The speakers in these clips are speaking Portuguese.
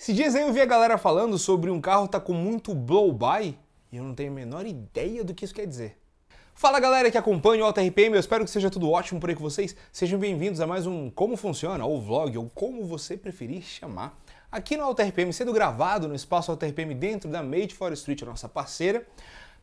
Esses dias aí eu vi a galera falando sobre um carro tá com muito blow-by e eu não tenho a menor ideia do que isso quer dizer. Fala galera que acompanha o Auto RPM, eu espero que seja tudo ótimo por aí com vocês. Sejam bem-vindos a mais um Como Funciona, ou vlog, ou como você preferir chamar, aqui no Auto RPM, sendo gravado no espaço Auto RPM dentro da Made for Street, a nossa parceira.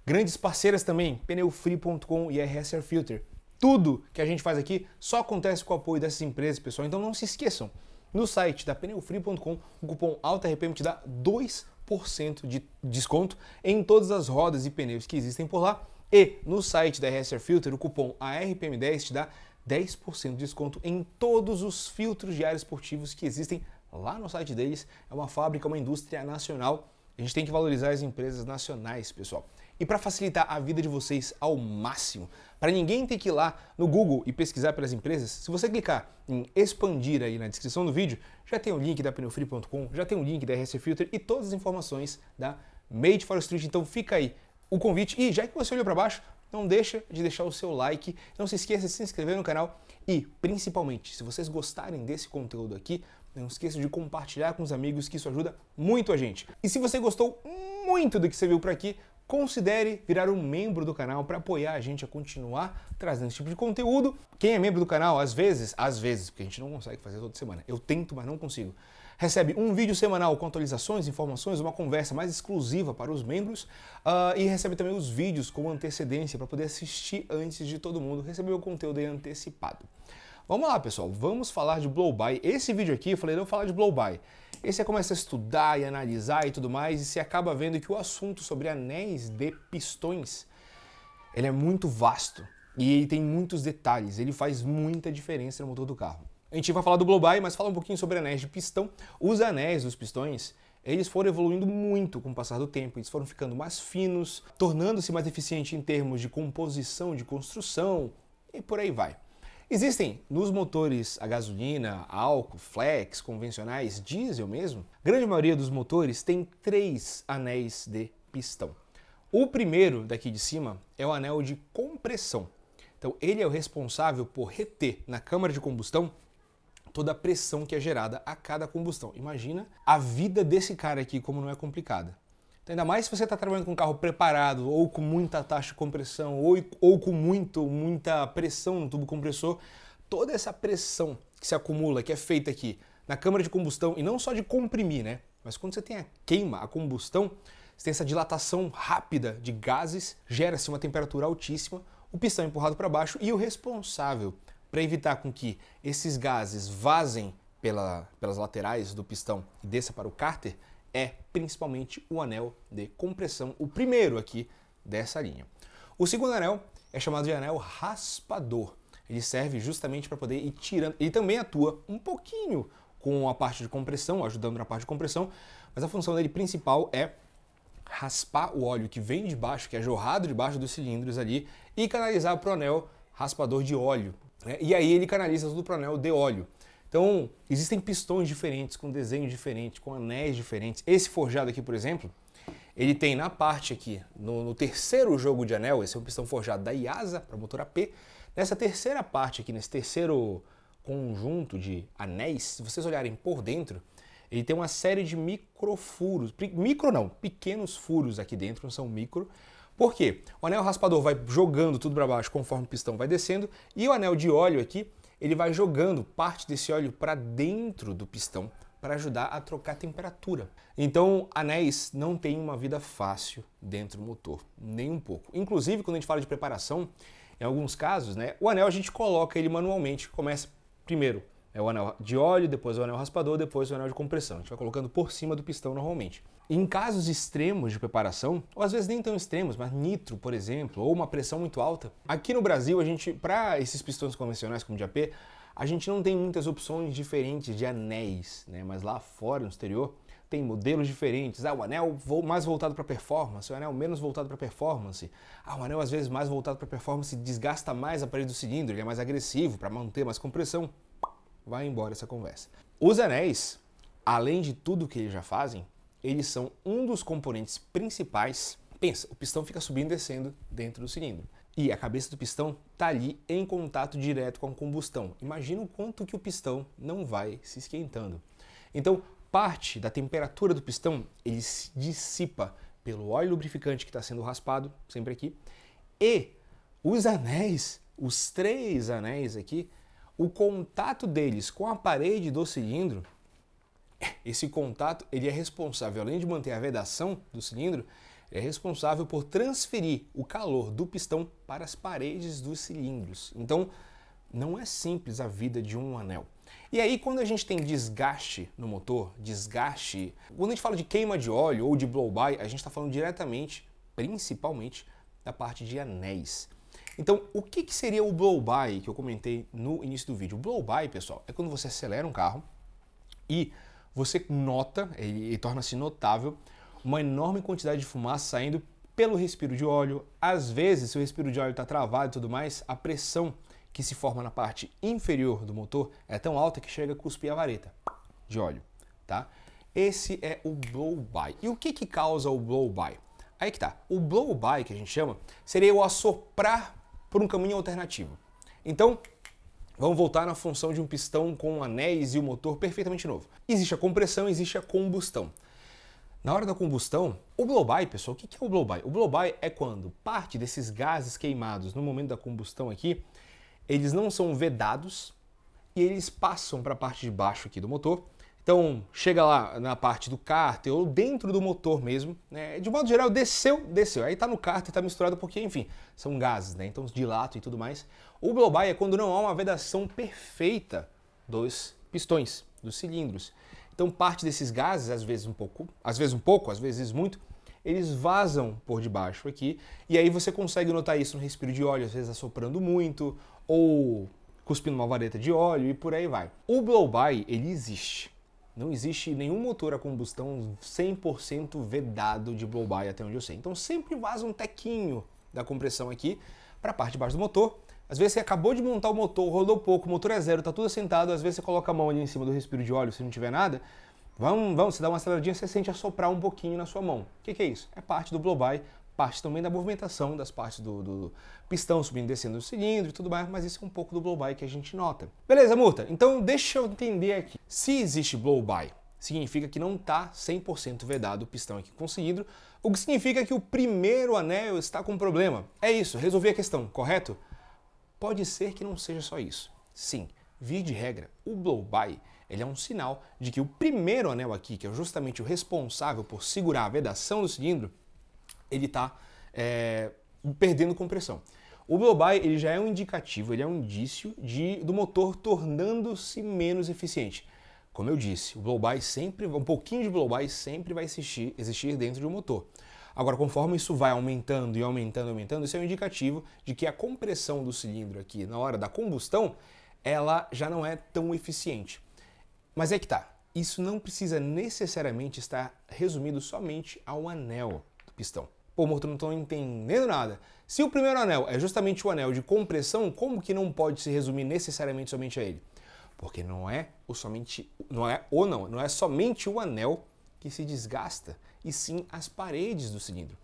Grandes parceiras também, pneufree.com e RS Air Filter. Tudo que a gente faz aqui só acontece com o apoio dessas empresas, pessoal, então não se esqueçam. No site da pneufree.com, o cupom AUTORPM te dá 2% de desconto em todas as rodas e pneus que existem por lá. E no site da RS Air Filter, o cupom ARPM10 te dá 10% de desconto em todos os filtros de ar esportivos que existem lá no site deles. É uma fábrica, uma indústria nacional. A gente tem que valorizar as empresas nacionais, pessoal. E para facilitar a vida de vocês ao máximo, para ninguém ter que ir lá no Google e pesquisar pelas empresas, se você clicar em expandir aí na descrição do vídeo, já tem o link da pneufree.com, já tem o link da RS Filter e todas as informações da Made for Street. Então fica aí o convite. E já que você olhou para baixo, não deixa de deixar o seu like, não se esqueça de se inscrever no canal e, principalmente, se vocês gostarem desse conteúdo aqui, não esqueça de compartilhar com os amigos, que isso ajuda muito a gente. E se você gostou muito do que você viu por aqui, considere virar um membro do canal para apoiar a gente a continuar trazendo esse tipo de conteúdo. Quem é membro do canal, às vezes, porque a gente não consegue fazer toda semana, eu tento, mas não consigo, recebe um vídeo semanal com atualizações, informações, uma conversa mais exclusiva para os membros e recebe também os vídeos com antecedência para poder assistir antes de todo mundo, receber o conteúdo aí antecipado. Vamos lá, pessoal, vamos falar de blow-by. Esse vídeo aqui, eu falei, não vou falar de blow-by. Aí você começa a estudar e analisar e tudo mais, e você acaba vendo que o assunto sobre anéis de pistões, ele é muito vasto e ele tem muitos detalhes, ele faz muita diferença no motor do carro. A gente vai falar do blow-by, mas fala um pouquinho sobre anéis de pistão. Os anéis dos pistões, eles foram evoluindo muito com o passar do tempo, eles foram ficando mais finos, tornando-se mais eficientes em termos de composição, de construção e por aí vai. Existem nos motores a gasolina, álcool, flex, convencionais, diesel mesmo, a grande maioria dos motores tem 3 anéis de pistão. O primeiro daqui de cima é o anel de compressão. Então ele é o responsável por reter na câmara de combustão toda a pressão que é gerada a cada combustão. Imagina a vida desse cara aqui como não é complicada. Então, ainda mais se você está trabalhando com um carro preparado, ou com muita taxa de compressão, ou com muita pressão no tubo compressor, toda essa pressão que se acumula, que é feita aqui na câmara de combustão, e não só de comprimir, né? Mas quando você tem a queima, a combustão, você tem essa dilatação rápida de gases, gera-se uma temperatura altíssima, o pistão é empurrado para baixo e o responsável para evitar com que esses gases vazem pelas laterais do pistão e desça para o cárter é principalmente o anel de compressão, o primeiro aqui dessa linha. O segundo anel é chamado de anel raspador. Ele serve justamente para poder ir tirando. Ele também atua um pouquinho com a parte de compressão, ajudando na parte de compressão, mas a função dele principal é raspar o óleo que vem de baixo, que é jorrado debaixo dos cilindros ali, e canalizar para o anel raspador de óleo, né? E aí ele canaliza tudo para o anel de óleo. Então, existem pistões diferentes, com desenho diferente, com anéis diferentes. Esse forjado aqui, por exemplo, ele tem na parte aqui, no terceiro jogo de anel, esse é um pistão forjado da IASA para motor AP. Nessa terceira parte aqui, nesse terceiro conjunto de anéis, se vocês olharem por dentro, ele tem uma série de microfuros, pequenos furos aqui dentro, não são micro. Por quê? O anel raspador vai jogando tudo para baixo conforme o pistão vai descendo, e o anel de óleo aqui, ele vai jogando parte desse óleo para dentro do pistão para ajudar a trocar a temperatura. Então, anéis não têm uma vida fácil dentro do motor, nem um pouco. Inclusive, quando a gente fala de preparação, em alguns casos, né, o anel a gente coloca ele manualmente. Começa primeiro o anel de óleo, depois o anel raspador, depois o anel de compressão. A gente vai colocando por cima do pistão normalmente. Em casos extremos de preparação, ou às vezes nem tão extremos, mas nitro, por exemplo, ou uma pressão muito alta, aqui no Brasil, a gente, para esses pistões convencionais como de AP, a gente não tem muitas opções diferentes de anéis, né? Mas lá fora, no exterior, tem modelos diferentes. O anel mais voltado para performance, o anel menos voltado para performance. O anel às vezes mais voltado para performance desgasta mais a parede do cilindro, ele é mais agressivo para manter mais compressão. Vai embora essa conversa. Os anéis, além de tudo que eles já fazem, eles são um dos componentes principais. Pensa, o pistão fica subindo e descendo dentro do cilindro. E a cabeça do pistão está ali em contato direto com a combustão. Imagina o quanto que o pistão não vai se esquentando. Então, parte da temperatura do pistão ele se dissipa pelo óleo lubrificante que está sendo raspado, sempre aqui, e os anéis, os 3 anéis aqui, o contato deles com a parede do cilindro, esse contato ele é responsável, além de manter a vedação do cilindro, é responsável por transferir o calor do pistão para as paredes dos cilindros. Então, não é simples a vida de um anel. E aí, quando a gente tem desgaste no motor, quando a gente fala de queima de óleo ou de blow-by, a gente está falando diretamente, principalmente, da parte de anéis. Então, o que seria o blow-by que eu comentei no início do vídeo? O blow-by, pessoal, é quando você acelera um carro e você nota, ele torna-se notável, uma enorme quantidade de fumaça saindo pelo respiro de óleo. Às vezes, se o respiro de óleo está travado e tudo mais, a pressão que se forma na parte inferior do motor é tão alta que chega a cuspir a vareta de óleo, tá? Esse é o blow-by. E o que causa o blow-by? Aí que tá. O blow-by, que a gente chama, seria o assoprar por um caminho alternativo. Então, vamos voltar na função de um pistão com anéis e o motor perfeitamente novo. Existe a compressão, existe a combustão. Na hora da combustão, o blow-by, pessoal, o que é o blow-by? O blow-by é quando parte desses gases queimados no momento da combustão aqui, eles não são vedados e eles passam para a parte de baixo aqui do motor. Então, chega lá na parte do cárter ou dentro do motor mesmo, né? De modo geral, desceu. Aí está no cárter, está misturado porque, enfim, são gases, né? Então, dilatam e tudo mais. O blow-by é quando não há uma vedação perfeita dos pistões, dos cilindros. Então, parte desses gases, às vezes um pouco, às vezes muito, eles vazam por debaixo aqui, e aí você consegue notar isso no respiro de óleo, às vezes assoprando muito, ou cuspindo uma vareta de óleo, e por aí vai. O blow-by, ele existe. Não existe nenhum motor a combustão 100% vedado de blow-by, até onde eu sei. Então, sempre vaza um tequinho da compressão aqui para a parte de baixo do motor. Às vezes você acabou de montar o motor, rodou pouco, o motor é zero, tá tudo assentado, às vezes você coloca a mão ali em cima do respiro de óleo, se não tiver nada, você dá uma aceleradinha, você sente assoprar um pouquinho na sua mão. O que é isso? É parte do blow-by, parte também da movimentação das partes do pistão subindo e descendo do cilindro e tudo mais, mas isso é um pouco do blow-by que a gente nota. Beleza, Murta? Então deixa eu entender aqui. Se existe blow-by, significa que não está 100% vedado o pistão aqui com o cilindro, o que significa que o primeiro anel está com problema. É isso, resolvi a questão, correto? Pode ser que não seja só isso. Sim, via de regra, o blow-by ele é um sinal de que o primeiro anel aqui, que é justamente o responsável por segurar a vedação do cilindro, ele está perdendo compressão. O blow-by ele já é um indicativo, ele é um indício do motor tornando-se menos eficiente. Como eu disse, o blow-by sempre, um pouquinho de blow-by sempre vai existir dentro do motor. Agora, conforme isso vai aumentando e aumentando, isso é um indicativo de que a compressão do cilindro aqui na hora da combustão, ela já não é tão eficiente. Mas é que tá, isso não precisa necessariamente estar resumido somente ao anel do pistão. Pô, Morto, não estou entendendo nada. Se o primeiro anel é justamente o anel de compressão, como que não pode se resumir necessariamente somente a ele? Porque não é somente o anel que se desgasta, e sim as paredes do cilindro.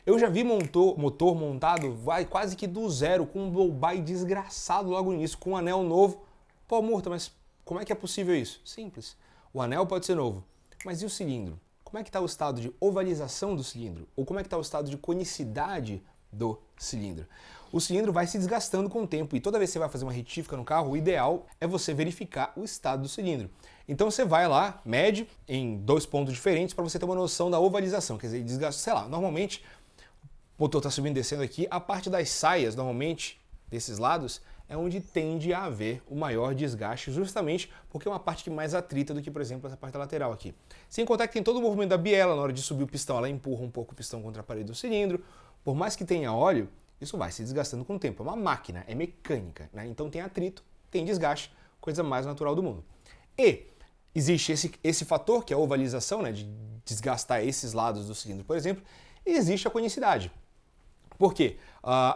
Eu já vi motor montado quase que do zero, com um blow-by desgraçado logo no início, com um anel novo. Pô, Murta, mas como é que é possível isso? Simples. O anel pode ser novo, mas e o cilindro? Como é que está o estado de ovalização do cilindro? Ou como é que está o estado de conicidade do cilindro? O cilindro vai se desgastando com o tempo e toda vez que você vai fazer uma retífica no carro, o ideal é você verificar o estado do cilindro. Então você vai lá, mede em 2 pontos diferentes para você ter uma noção da ovalização, quer dizer, desgaste, sei lá, normalmente o motor está subindo e descendo aqui, a parte das saias, normalmente, desses lados, é onde tende a haver o maior desgaste, justamente porque é uma parte que mais atrita do que, por exemplo, essa parte lateral aqui. Sem contar que tem todo o movimento da biela, na hora de subir o pistão, ela empurra um pouco o pistão contra a parede do cilindro. Por mais que tenha óleo, isso vai se desgastando com o tempo. É uma máquina, é mecânica, né? Então tem atrito, tem desgaste, coisa mais natural do mundo. E existe esse fator, que é a ovalização, né, de desgastar esses lados do cilindro, por exemplo, e existe a conicidade. Por quê?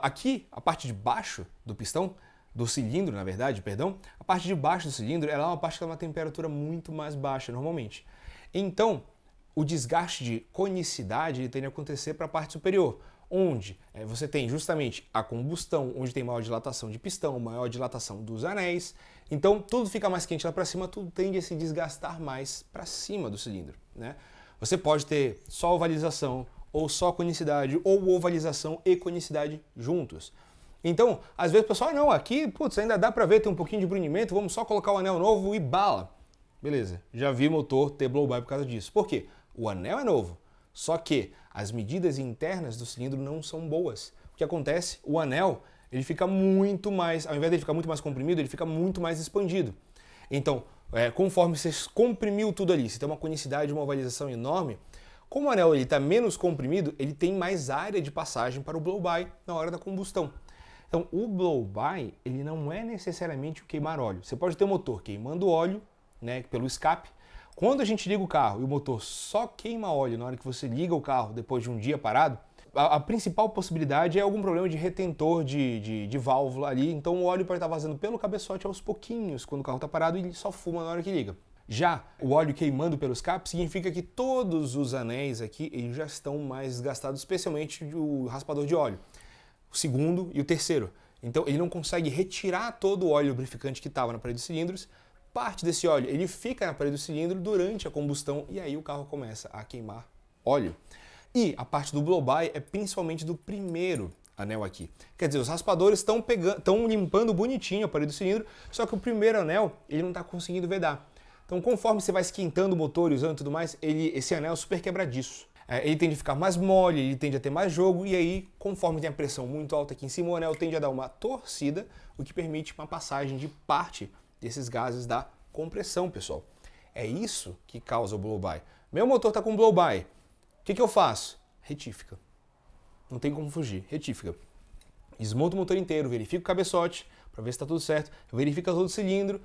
Aqui, a parte de baixo do pistão, do cilindro, na verdade, perdão, a parte de baixo do cilindro ela é uma parte que tem uma temperatura muito mais baixa normalmente. Então, o desgaste de conicidade ele tende a acontecer para a parte superior, onde você tem justamente a combustão, onde tem maior dilatação de pistão, maior dilatação dos anéis. Então tudo fica mais quente lá para cima, tudo tende a se desgastar mais para cima do cilindro, né? Você pode ter só ovalização, ou só conicidade, ou ovalização e conicidade juntos. Então, às vezes o pessoal, não, aqui, putz, ainda dá para ver, tem um pouquinho de brunimento, vamos só colocar o anel novo e bala. Beleza, já vi motor ter blow-by por causa disso. Por quê? O anel é novo, só que as medidas internas do cilindro não são boas. O que acontece? O anel, ele fica muito mais, ao invés de ele ficar muito mais comprimido, ele fica muito mais expandido. Então, conforme você comprimiu tudo ali, você tem uma conicidade, uma ovalização enorme, como o anel está menos comprimido, ele tem mais área de passagem para o blow-by na hora da combustão. Então, o blow-by, ele não é necessariamente o queimar óleo. Você pode ter o motor queimando óleo, né, pelo escape. Quando a gente liga o carro e o motor só queima óleo na hora que você liga o carro depois de um dia parado, a principal possibilidade é algum problema de retentor de válvula ali. Então, o óleo pode estar vazando pelo cabeçote aos pouquinhos quando o carro está parado e ele só fuma na hora que liga. Já o óleo queimando pelo escape significa que todos os anéis aqui eles já estão mais desgastados, especialmente o raspador de óleo. O segundo e o terceiro. Então ele não consegue retirar todo o óleo lubrificante que estava na parede dos cilindros. Parte desse óleo ele fica na parede do cilindro durante a combustão e aí o carro começa a queimar óleo. E a parte do blow-by é principalmente do primeiro anel aqui. Quer dizer, os raspadores estão limpando bonitinho a parede do cilindro, só que o primeiro anel ele não está conseguindo vedar. Então conforme você vai esquentando o motor e usando tudo mais, esse anel é super quebradiço. Ele tende a ficar mais mole, ele tende a ter mais jogo, e aí, conforme tem a pressão muito alta aqui em cima, o anel tende a dar uma torcida, o que permite uma passagem de parte desses gases da compressão, pessoal. É isso que causa o blow-by. Meu motor está com blow-by. O que eu faço? Retífica. Não tem como fugir. Retífica. Desmonta o motor inteiro, verifica o cabeçote, para ver se está tudo certo, verifica todo o cilindro,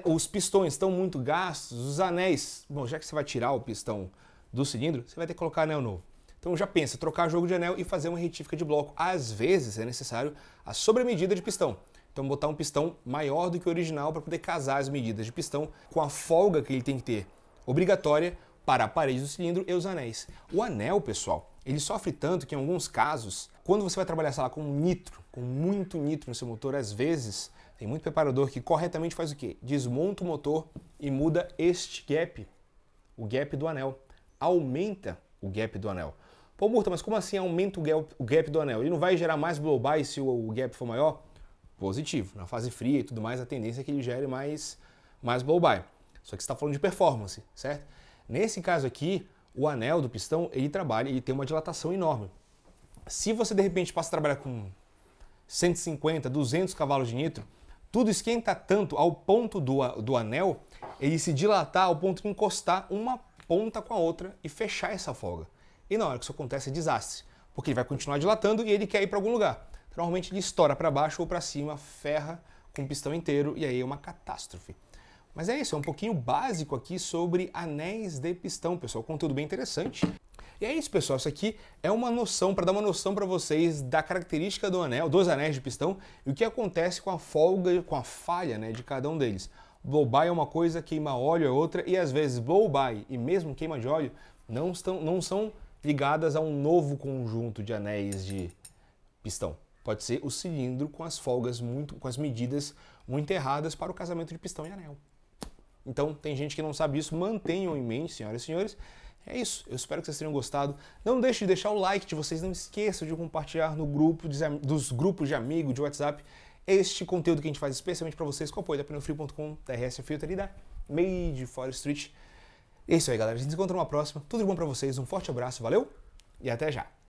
os pistões estão muito gastos, os anéis, bom, já que você vai tirar o pistão do cilindro, você vai ter que colocar anel novo. Então já pensa, trocar jogo de anel e fazer uma retífica de bloco. Às vezes é necessário a sobremedida de pistão. Então botar um pistão maior do que o original para poder casar as medidas de pistão com a folga que ele tem que ter obrigatória para a parede do cilindro e os anéis. O anel, pessoal, ele sofre tanto que em alguns casos, quando você vai trabalhar, sei lá, com nitro, com muito nitro no seu motor, às vezes tem muito preparador que corretamente faz o quê? Desmonta o motor e muda este gap, o gap do anel. Aumenta o gap do anel. Pô, Murta, mas como assim aumenta o gap do anel? Ele não vai gerar mais blow-by se o gap for maior? Positivo. Na fase fria e tudo mais, a tendência é que ele gere mais blow-by. Só que você está falando de performance, certo? Nesse caso aqui, o anel do pistão, ele tem uma dilatação enorme. Se você de repente passa a trabalhar com 150, 200 cavalos de nitro, tudo esquenta tanto ao ponto do anel, ele se dilatar ao ponto de encostar uma ponta com a outra e fechar essa folga. E na hora que isso acontece é desastre, porque ele vai continuar dilatando e ele quer ir para algum lugar. Normalmente ele estoura para baixo ou para cima, ferra com o pistão inteiro e aí é uma catástrofe. Mas é isso, é um pouquinho básico aqui sobre anéis de pistão, pessoal, conteúdo bem interessante. E é isso, pessoal, isso aqui é uma noção, para dar uma noção para vocês da característica do anel, dos anéis de pistão e o que acontece com a folga, com a falha, né, de cada um deles. Blow-by é uma coisa, queima óleo é outra, e às vezes blow-by e mesmo queima de óleo não são ligadas a um novo conjunto de anéis de pistão. Pode ser o cilindro com as folgas com as medidas muito erradas para o casamento de pistão e anel. Então, tem gente que não sabe isso, mantenham em mente, senhoras e senhores. É isso, eu espero que vocês tenham gostado. Não deixe de deixar o like de vocês, não esqueçam de compartilhar no grupo dos grupos de amigos de WhatsApp este conteúdo que a gente faz especialmente para vocês com o apoio da pneufrio.com, da RS Filter e da Made for Street. É isso aí, galera. A gente se encontra numa próxima. Tudo de bom para vocês, um forte abraço, valeu e até já!